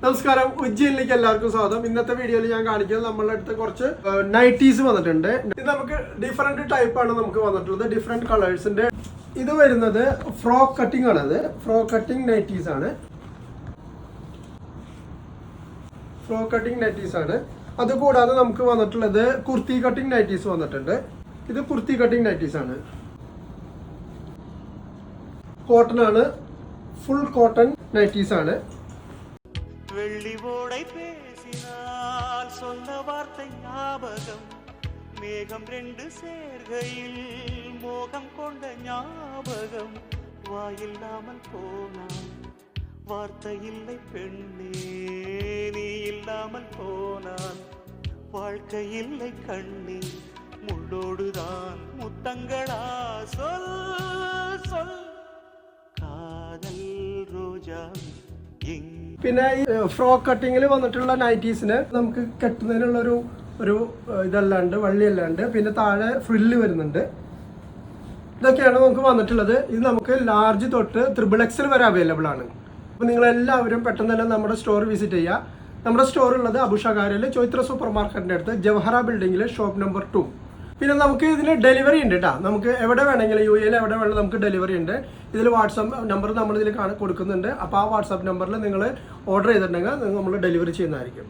നമസ്കാരം, ഉജ്ജയിലേക്ക് എല്ലാവർക്കും സ്വാഗതം. ഇന്നത്തെ വീഡിയോയിൽ ഞാൻ കാണിക്കുന്നത് നമ്മളുടെ അടുത്ത് കുറച്ച് നൈറ്റീസ് വന്നിട്ടുണ്ട്. ഇത് നമുക്ക് ഡിഫറെന്റ് ടൈപ്പ് ആണ് നമുക്ക് വന്നിട്ടുള്ളത്, ഡിഫറെന്റ് കളേഴ്സിന്റെ. ഇത് വരുന്നത് ഫ്രോക്ക് കട്ടിംഗ് ആണ്. അത് ഫ്രോക്ക് കട്ടിംഗ് നൈറ്റീസ് ആണ്. ഫ്രോക്ക് കട്ടിംഗ് നൈറ്റീസ് ആണ്. അതുകൂടാതെ നമുക്ക് വന്നിട്ടുള്ളത് കുർത്തി കട്ടിംഗ് നൈറ്റീസ് വന്നിട്ടുണ്ട്. ഇത് കുർത്തി കട്ടിംഗ് നൈറ്റീസ് ആണ്. കോട്ടൺ ആണ്, ഫുൾ കോട്ടൺ നൈറ്റീസ് ആണ്. വെള്ളിവോടை பேசினால் சொன்ன வார்த்தை ஞாபகம் மேகம் ரெண்டு சேர்கையில் மோகம் கொண்ட ஞாபகம் வாயில்லாமல் போனான் வார்த்தை இல்லை பெண்ணே நீ இல்லாமல் போனான் வாழ்க்கை இல்லை கண்ணே முள்ளோடுதான் முத்தங்களா சொல் சொல் காதல் ரோஜா പിന്നെ ഈ ഫ്രോക്ക് കട്ടിങ്ങിൽ വന്നിട്ടുള്ള നൈറ്റീസിന് നമുക്ക് കെട്ടുന്നതിനുള്ള ഒരു ഇതല്ലാണ്ട് വള്ളിയല്ലാണ്ട് പിന്നെ താഴെ ഫ്രില്ല് വരുന്നുണ്ട്. ഇതൊക്കെയാണ് നമുക്ക് വന്നിട്ടുള്ളത്. ഇത് നമുക്ക് ലാർജ് തൊട്ട് XXL വരെ അവൈലബിൾ ആണ്. അപ്പോൾ നിങ്ങളെല്ലാവരും പെട്ടെന്ന് തന്നെ നമ്മുടെ സ്റ്റോർ വിസിറ്റ് ചെയ്യുക. നമ്മുടെ സ്റ്റോർ ഉള്ളത് അബുഷാകാരയിൽ ചോയ്ത്ര സൂപ്പർ മാർക്കറ്റിൻ്റെ അടുത്ത് ജവഹറ ബിൽഡിങ്ങിൽ ഷോപ്പ് നമ്പർ 2. പിന്നെ നമുക്ക് ഇതിന് ഡെലിവറി ഉണ്ട് കേട്ടോ. നമുക്ക് എവിടെ വേണമെങ്കിലും UAE എവിടെ വേണമെങ്കിലും നമുക്ക് ഡെലിവറി ഉണ്ട്. ഇതിൽ വാട്സാപ്പ് നമ്പർ നമ്മളിതിൽ കൊടുക്കുന്നുണ്ട്. അപ്പോൾ ആ വാട്സാപ്പ് നമ്പറിൽ നിങ്ങൾ ഓർഡർ ചെയ്തിട്ടുണ്ടെങ്കിൽ നമ്മൾ ഡെലിവറി ചെയ്യുന്നതായിരിക്കും.